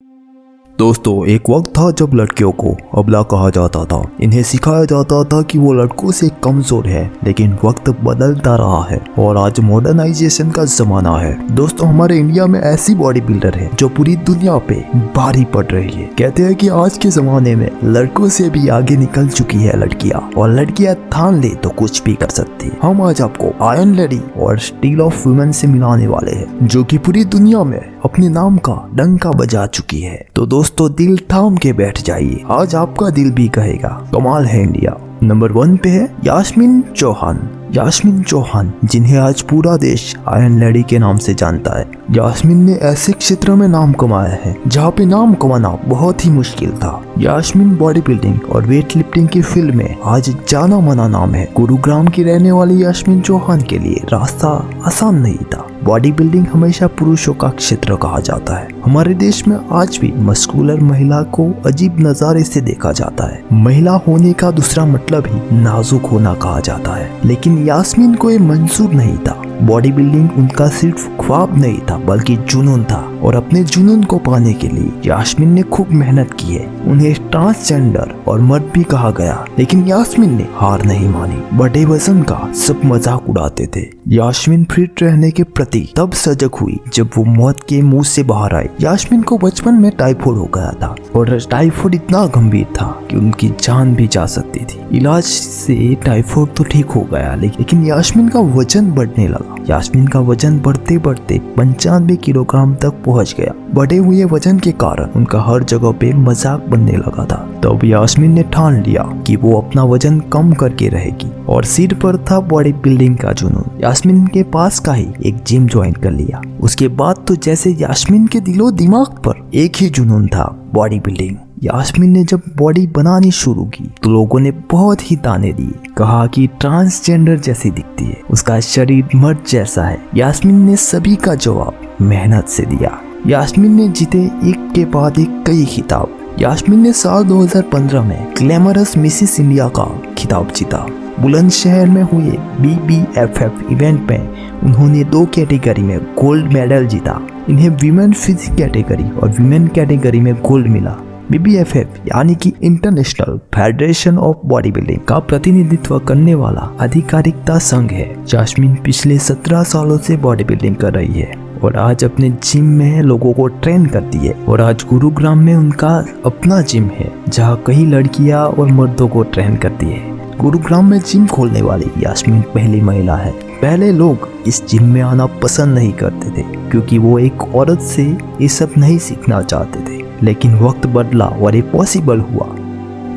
दोस्तों, एक वक्त था जब लड़कियों को अबला कहा जाता था। इन्हें सिखाया जाता था कि वो लड़कों से कमजोर है, लेकिन वक्त बदलता रहा है और आज मॉडर्नाइजेशन का जमाना है। दोस्तों, हमारे इंडिया में ऐसी बॉडी बिल्डर है जो पूरी दुनिया पे भारी पड़ रही है। कहते हैं कि आज के जमाने में लड़कों से भी आगे निकल चुकी है लड़कियां, और लड़कियां ठान ले तो कुछ भी कर सकती है। हम आज आपको आयरन लेडी और स्टील ऑफ वुमेन से मिलाने वाले हैं, जो कि पूरी दुनिया में अपने नाम का डंका बजा चुकी है। तो दोस्तों, दिल थाम के बैठ जाइए, आज आपका दिल भी कहेगा कमाल है इंडिया। नंबर 1 पे है यास्मीन चौहान। यास्मीन चौहान, जिन्हें आज पूरा देश आयरन लेडी के नाम से जानता है। यास्मीन ने ऐसे क्षेत्र में नाम कमाया है जहाँ पे नाम कमाना बहुत ही मुश्किल था। यास्मीन बॉडी बिल्डिंग और वेट लिफ्टिंग की फील्ड में आज जाना माना नाम है। गुरुग्राम की रहने वाली यास्मीन चौहान के लिए रास्ता आसान नहीं था। बॉडी बिल्डिंग हमेशा पुरुषों का क्षेत्र कहा जाता है। हमारे देश में आज भी मस्कुलर महिला को अजीब नजारे से देखा जाता है। महिला होने का दूसरा मतलब ही नाजुक होना कहा जाता है, लेकिन यास्मीन को ये मंजूर नहीं था। बॉडी बिल्डिंग उनका सिर्फ ख्वाब नहीं था, बल्कि जुनून था, और अपने जुनून को पाने के लिए यास्मीन ने खूब मेहनत की है। उन्हें ट्रांसजेंडर और मर्द भी कहा गया, लेकिन यास्मीन ने हार नहीं मानी। बड़े वजन का सब मजाक उड़ाते थे। यास्मीन फिट रहने के प्रति तब सजग हुई जब वो मौत के मुंह से बाहर आई। यास्मीन को बचपन में टाइफाइड हो गया था, और टाइफाइड इतना गंभीर था कि उनकी जान भी जा सकती थी। इलाज से टाइफाइड तो ठीक हो गया, लेकिन यास्मीन का वजन बढ़ने लगा। यास्मीन का वजन बढ़ते बढ़ते 95 किलोग्राम तक पहुंच गया। बढ़े हुए वजन के कारण उनका हर जगह पे मजाक बनने लगा था। तब यास्मीन ने ठान लिया कि वो अपना वजन कम करके रहेगी, और सिर पर था बॉडी बिल्डिंग का जुनून। यास्मीन के पास का ही एक जिम ज्वाइन कर लिया। उसके बाद तो जैसे यास्मीन के दिलो दिमाग पर एक ही जुनून था, बॉडी बिल्डिंग। यास्मीन ने जब बॉडी बनानी शुरू की तो लोगों ने बहुत ही ताने दिए, कहा कि ट्रांसजेंडर जैसी दिखती है, उसका शरीर मर्द जैसा है। यास्मीन ने सभी का जवाब मेहनत से दिया। यास्मीन ने जीते एक के बाद एक कई खिताब। यास्मीन ने साल 2015 में ग्लैमरस मिसेस इंडिया का खिताब जीता। बुलंदशहर में हुए BBFF इवेंट में उन्होंने 2 कैटेगरी में गोल्ड मेडल जीता। इन्हें वीमेन फिजिक कैटेगरी और वीमेन कैटेगरी में गोल्ड मिला। BBFF यानी कि international federation of body building का प्रतिनिधित्व करने वाला आधिकारिकता संघ है। यास्मीन पिछले 17 सालों से बॉडी बिल्डिंग कर रही है, और आज अपने जिम में लोगों को ट्रेन करती है। और आज गुरुग्राम में उनका अपना जिम है, जहाँ कई लड़कियां और मर्दों को ट्रेन करती है। गुरुग्राम में जिम खोलने वाली यास्मीन पहली महिला है। पहले लोग इस जिम में आना पसंद नहीं करते थे, क्योंकि वो एक औरत से ये सब नहीं सीखना चाहते थे, लेकिन वक्त बदला और ये पॉसिबल हुआ।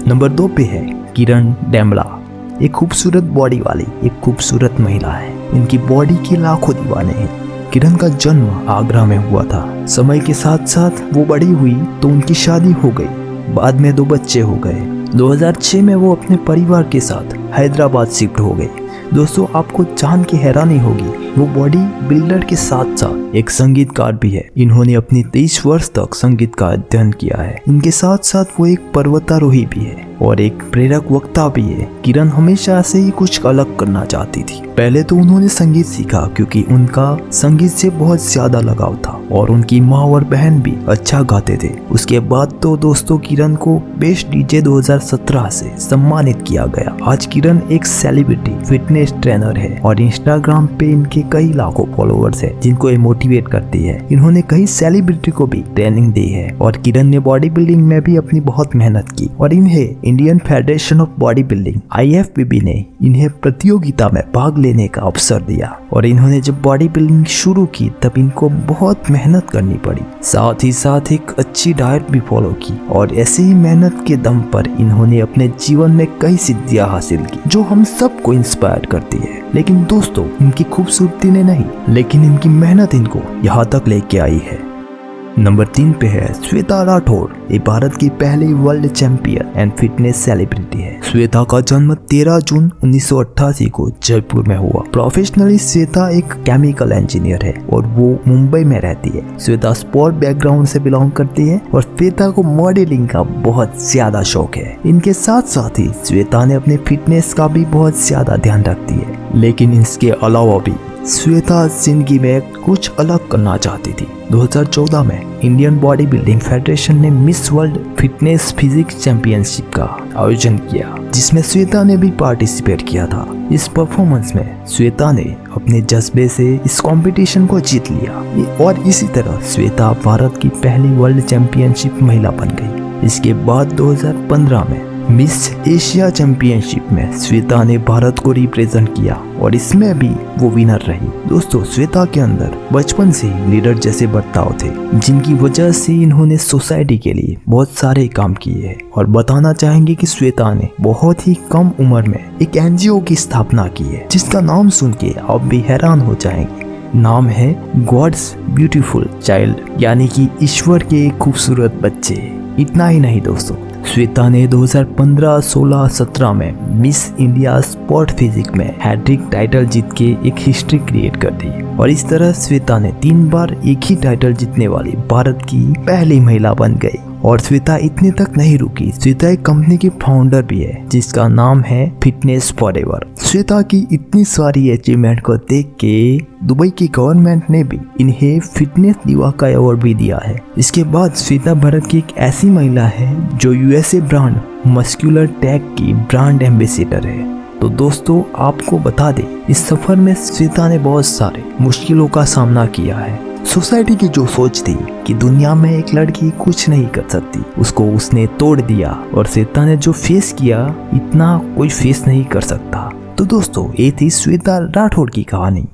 नंबर 2 पे है किरण डेमला। एक खूबसूरत बॉडी वाली एक खूबसूरत महिला है। इनकी बॉडी के लाखों दीवाने हैं। किरण का जन्म आगरा में हुआ था। समय के साथ साथ वो बड़ी हुई तो उनकी शादी हो गई। बाद में 2 बच्चे हो गए। 2006 में वो अपने परिवार के साथ हैदराबाद शिफ्ट हो गए। दोस्तों, आपको जान के हैरानी होगी, वो बॉडी बिल्डर के साथ साथ एक संगीतकार भी है। इन्होंने अपनी 23 वर्ष तक संगीत का अध्ययन किया है। इनके साथ साथ वो एक पर्वतारोही भी है और एक प्रेरक वक्ता भी है। किरण हमेशा से ही कुछ अलग करना चाहती थी। पहले तो उन्होंने संगीत सीखा क्योंकि उनका संगीत से बहुत ज्यादा लगाव था, और उनकी माँ और बहन भी अच्छा गाते थे। उसके बाद तो दोस्तों, किरण को बेस्ट डीजे 2017 से सम्मानित किया गया। आज किरण एक सेलिब्रिटी फिटनेस ट्रेनर है, और इंस्टाग्राम पे इनके कई लाखों फॉलोअर्स है, जिनको ये मोटिवेट करती है। इन्होंने कई सेलिब्रिटी को भी ट्रेनिंग दी है, और किरण ने बॉडी बिल्डिंग में भी अपनी बहुत मेहनत की, और इन्हें Indian federation of body building IFBB ने इन्हें प्रतियोगिता में भाग लेने का अवसर दिया। और इन्होंने जब बॉडी बिल्डिंग शुरू की तब इनको बहुत मेहनत करनी पड़ी, साथ ही साथ एक अच्छी डाइट भी फॉलो की, और ऐसे ही मेहनत के दम पर इन्होंने अपने जीवन में कई सिद्धियां हासिल की, जो हम सबको इंस्पायर करती है। लेकिन दोस्तों, इनकी खूबसूरती ने नहीं, लेकिन इनकी मेहनत इनको यहाँ तक लेके आई है। नंबर 3 पे है श्वेता राठौर। ये भारत की पहली world champion and fitness celebrity है। श्वेता का जन्म 13 जून 1988 को जयपुर में हुआ। प्रोफेशनली श्वेता एक केमिकल इंजीनियर है, और वो मुंबई में रहती है। श्वेता स्पोर्ट बैकग्राउंड से बिलोंग करती है, और श्वेता को मॉडलिंग का बहुत ज्यादा शौक है। इनके साथ साथ ही श्वेता ने अपने फिटनेस का भी बहुत ज्यादा ध्यान रखती है, लेकिन इसके अलावा भी श्वेता जिंदगी में कुछ अलग करना चाहती थी। 2014 में इंडियन बॉडी बिल्डिंग फेडरेशन ने miss world fitness physics championship का आयोजन किया, जिसमें श्वेता ने भी पार्टिसिपेट किया था। इस परफॉर्मेंस में श्वेता ने अपने जज्बे से इस कंपटीशन को जीत लिया और इसी तरह श्वेता भारत की पहली वर्ल्ड चैंपियनशिप महिला बन गई। इसके बाद 2015 में मिस एशिया चैंपियनशिप में श्वेता ने भारत को रिप्रेजेंट किया और इसमें भी वो विनर रही। दोस्तों, श्वेता के अंदर बचपन से ही लीडर जैसे बर्ताव थे, जिनकी वजह से इन्होंने सोसाइटी के लिए बहुत सारे काम किए हैं। और बताना चाहेंगे कि श्वेता ने बहुत ही कम उम्र में एक एनजीओ की स्थापना की है, जिसका नाम सुन के आप भी हैरान हो जाएंगे। नाम है गॉड्स ब्यूटीफुल चाइल्ड, यानी कि ईश्वर के खूबसूरत बच्चे। इतना ही नहीं दोस्तों, श्वेता ने 2015, 16, 17 में मिस इंडिया स्पोर्ट फिजिक्स में हैट्रिक टाइटल जीत के एक हिस्ट्री क्रिएट कर दी और इस तरह श्वेता ने 3 बार एक ही टाइटल जीतने वाली भारत की पहली महिला बन गई। और श्वेता इतने तक नहीं रुकी, श्वेता एक कंपनी की फाउंडर भी है जिसका नाम है फिटनेस फॉरएवर। श्वेता की इतनी सारी अचीवमेंट को देख के दुबई की गवर्नमेंट ने भी इन्हें फिटनेस दिवा का अवार्ड भी दिया है। इसके बाद श्वेता भारत की एक ऐसी महिला है जो यूएसए ब्रांड मस्कुलर टैग की ब्रांड एम्बेसडर है। तो दोस्तों, आपको बता दें, इस सफर में श्वेता ने बहुत सारे मुश्किलों का सामना किया है। सोसाइटी की जो सोच थी कि दुनिया में एक लड़की कुछ नहीं कर सकती, उसको उसने तोड़ दिया और श्वेता ने जो फेस किया, इतना कोई फेस नहीं कर सकता। तो दोस्तों, ये थी श्वेता राठौड़ की कहानी।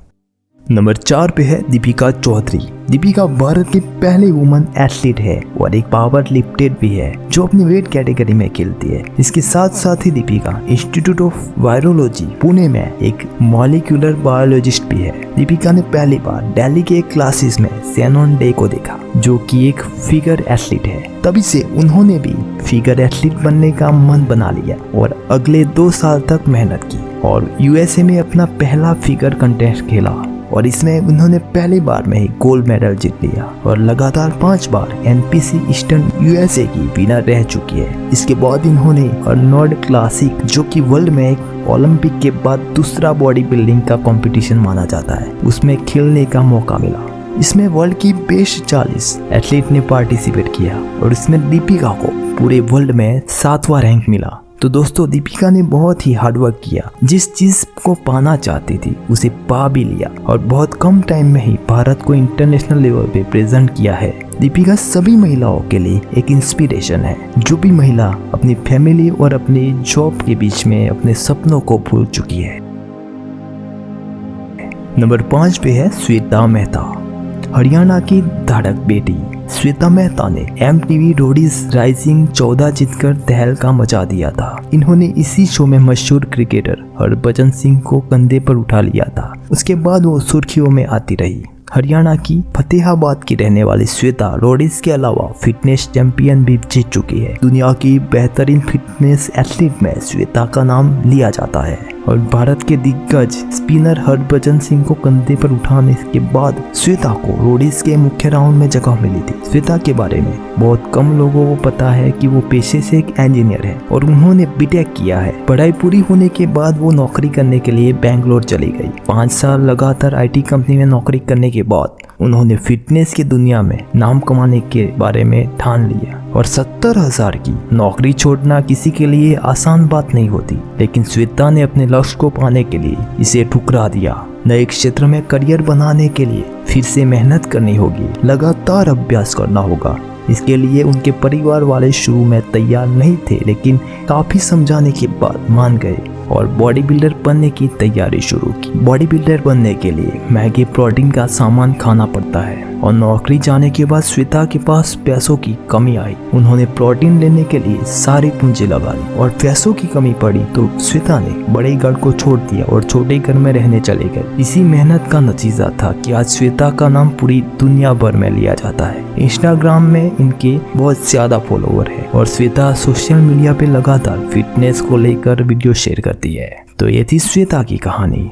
नंबर 4 पे है दीपिका चौधरी। दीपिका भारत की पहली वुमन एथलीट है और एक पावर लिफ्टेड भी है जो अपनी वेट कैटेगरी में खेलती है। इसके साथ साथ ही Deepika institute of virology Pune में एक मॉलिक्यूलर बायोलॉजिस्ट भी है। दीपिका ने पहली बार दिल्ली के क्लासेस में शैनन डे को देखा, जो कि एक फिगर एथलीट है। तभी से उन्होंने भी फिगर एथलीट बनने का मन बना लिया और अगले 2 साल तक मेहनत की और यूएसए में अपना पहला फिगर कंटेस्ट खेला और इसमें उन्होंने पहली बार में ही गोल्ड मेडल जीत लिया और लगातार 5 बार एनपीसी ईस्टर्न यूएसए की विनर रह चुकी है। इसके बाद इन्होंने अर्नोल्ड क्लासिक, जो कि वर्ल्ड में एक ओलंपिक के बाद दूसरा बॉडी बिल्डिंग का कंपटीशन माना जाता है, उसमें खेलने का मौका मिला। इसमें वर्ल्ड की बेस्ट 40 एथलीट ने पार्टिसिपेट किया और इसमें दीपिका को पूरे वर्ल्ड में 7वां रैंक मिला। तो दोस्तों, दीपिका ने बहुत ही हार्डवर्क किया, जिस चीज को पाना चाहती थी उसे पा भी लिया और बहुत कम टाइम में ही भारत को इंटरनेशनल लेवल पे प्रेजेंट किया है। दीपिका सभी महिलाओं के लिए एक इंस्पिरेशन है, जो भी महिला अपनी फैमिली और अपनी जॉब के बीच में अपने सपनों को भूल चुकी है। नंबर 5 पे है श्वेता मेहता, हरियाणा की धड़क बेटी। श्वेता मेहता ने MTV रोडीज राइजिंग 14 जीतकर तहलका मचा दिया था। इन्होंने इसी शो में मशहूर क्रिकेटर हरभजन सिंह को कंधे पर उठा लिया था। उसके बाद वो सुर्खियों में आती रही। हरियाणा की फतेहाबाद की रहने वाली श्वेता रोडीज के अलावा फिटनेस चैंपियन भी जीत चुकी है। दुनिया की बेहतरीन फिटनेस एथलीट में श्वेता का नाम लिया जाता है और भारत के दिग्गज स्पिनर हरभजन सिंह को कंधे पर उठाने के बाद श्वेता को रोडीज के मुख्य राउंड में जगह मिली थी। श्वेता के बारे में बहुत कम लोगों को पता है कि वो पेशे से एक इंजीनियर है और उन्होंने बीटेक किया है। पढ़ाई पूरी होने के बाद वो नौकरी करने के लिए बैंगलोर चली गई। 5 साल लगातार IT कंपनी में नौकरी करने के बाद उन्होंने फिटनेस की दुनिया में नाम कमाने के बारे में ठान लिया और 70,000 की नौकरी छोड़ना किसी के लिए आसान बात नहीं होती, लेकिन श्वेता ने अपने लक्ष्य को पाने के लिए इसे ठुकरा दिया। नए क्षेत्र में करियर बनाने के लिए फिर से मेहनत करनी होगी, लगातार अभ्यास करना होगा। इसके लिए उनके परिवार वाले शुरू में तैयार नहीं थे, लेकिन काफी समझाने के बाद मान गए और बॉडी बिल्डर बनने की तैयारी शुरू की। बॉडी बिल्डर बनने के लिए महंगे प्रोटीन का सामान खाना पड़ता है और नौकरी जाने के बाद श्वेता के पास पैसों की कमी आई। उन्होंने प्रोटीन लेने के लिए सारी पूंजी लगा ली और पैसों की कमी पड़ी तो श्वेता ने बड़े घर को छोड़ दिया और छोटे घर में रहने चले गए। इसी मेहनत का नतीजा था कि आज श्वेता का नाम पूरी दुनिया भर में लिया जाता है। इंस्टाग्राम में इनके बहुत ज्यादा फॉलोवर है और श्वेता सोशल मीडिया पे लगातार फिटनेस को लेकर वीडियो शेयर करती है। तो ये थी श्वेता की कहानी।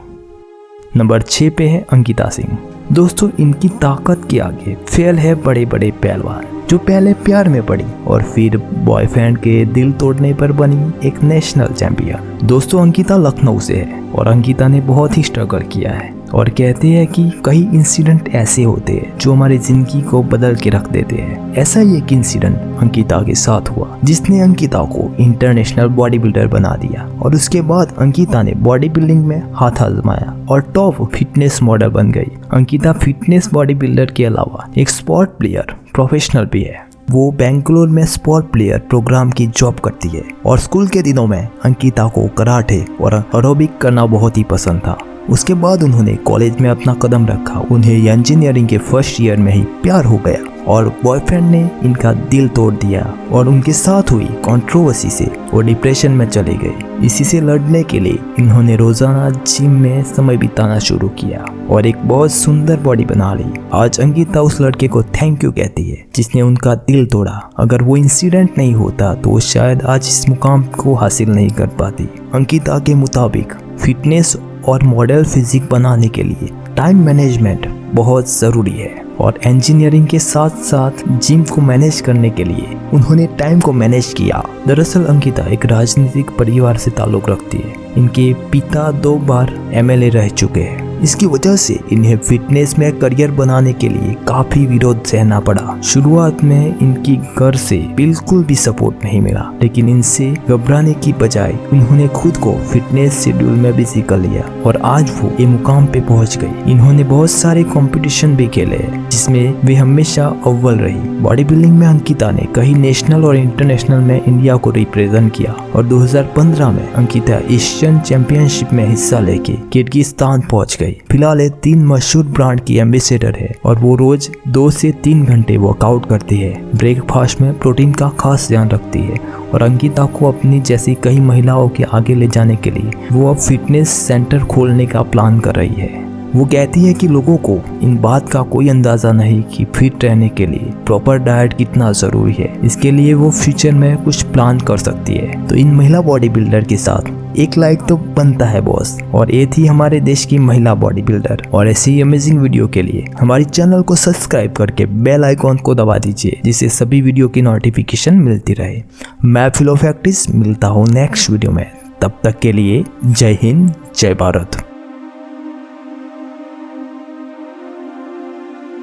नंबर 6 पे है अंकिता सिंह। दोस्तों, इनकी ताकत के आगे फेल है बड़े बड़े पहलवान, जो पहले प्यार में पड़ी और फिर बॉयफ्रेंड के दिल तोड़ने पर बनी एक नेशनल चैंपियन। दोस्तों, अंकिता लखनऊ से है और अंकिता ने बहुत ही स्ट्रगल किया है और कहते हैं कि कई इंसिडेंट ऐसे होते हैं जो हमारी जिंदगी को बदल के रख देते हैं। ऐसा ही एक इंसिडेंट अंकिता के साथ हुआ जिसने अंकिता को इंटरनेशनल बॉडी बिल्डर बना दिया और उसके बाद अंकिता ने बॉडी बिल्डिंग में हाथ आजमाया और टॉप फिटनेस मॉडल बन गई। अंकिता फिटनेस बॉडी बिल्डर के अलावा एक स्पोर्ट प्लेयर प्रोफेशनल भी है। वो बेंगलोर में स्पोर्ट प्लेयर प्रोग्राम की जॉब करती है और स्कूल के दिनों में अंकिता को कराटे और एरोबिक करना बहुत ही पसंद था। उसके बाद उन्होंने कॉलेज में अपना कदम रखा। उन्हें इंजीनियरिंग के फर्स्ट ईयर में ही प्यार हो गया और बॉयफ्रेंड ने इनका दिल तोड़ दिया और उनके साथ हुई कंट्रोवर्सी से वो डिप्रेशन में चले गए। इसी से लड़ने के लिए इन्होंने रोजाना जिम में समय बिताना शुरू किया और एक बहुत सुंदर बॉडी बना ली। आज अंकिता उस लड़के को थैंक यू कहती है जिसने उनका दिल तोड़ा। अगर वो इंसिडेंट नहीं होता तो वो शायद आज इस मुकाम को हासिल नहीं कर पाती। अंकिता के मुताबिक फिटनेस और मॉडल फिजिक बनाने के लिए टाइम मैनेजमेंट बहुत ज़रूरी है और इंजीनियरिंग के साथ साथ जिम को मैनेज करने के लिए उन्होंने टाइम को मैनेज किया। दरअसल अंकिता एक राजनीतिक परिवार से ताल्लुक़ रखती है। इनके पिता 2 बार MLA रह चुके हैं। इसकी वजह से इन्हें फिटनेस में करियर बनाने के लिए काफी विरोध सहना पड़ा। शुरुआत में इनकी घर से बिल्कुल भी सपोर्ट नहीं मिला, लेकिन इनसे घबराने की बजाय उन्होंने खुद को फिटनेस शेड्यूल में बिजी कर लिया और आज वो ये मुकाम पे पहुंच गई। इन्होंने बहुत सारे कंपटीशन भी खेले जिसमें वे हमेशा अव्वल रही। बॉडी बिल्डिंग में अंकिता ने कई नेशनल और इंटरनेशनल में इंडिया को रिप्रेजेंट किया और 2015 में अंकिता एशियन चैंपियनशिप में हिस्सा लेके किर्गिस्तान पहुंच गई। फिलहाल 3 मशहूर ब्रांड की एम्बेसडर है और वो रोज 2 से 3 घंटे वर्कआउट करती है। ब्रेकफास्ट में प्रोटीन का खास ध्यान रखती है और अंकिता को अपनी जैसी कई महिलाओं के आगे ले जाने के लिए वो अब फिटनेस सेंटर खोलने का प्लान कर रही है। वो कहती है कि लोगों को इन बात का कोई अंदाजा नहीं कि फिट रहने के लिए प्रॉपर डाइट कितना जरूरी है। इसके लिए वो फ्यूचर में कुछ प्लान कर सकती है। तो इन महिला बॉडी बिल्डर के साथ एक लाइक तो बनता है बॉस। और ये थी हमारे देश की महिला बॉडी बिल्डर। और ऐसी ही अमेजिंग वीडियो के लिए हमारे चैनल को सब्सक्राइब करके बेल आइकॉन को दबा दीजिए जिससे सभी वीडियो की नोटिफिकेशन मिलती रहे। मैं फिलोफैक्टिस मिलता हूँ नेक्स्ट वीडियो में। तब तक के लिए जय हिंद, जय भारत।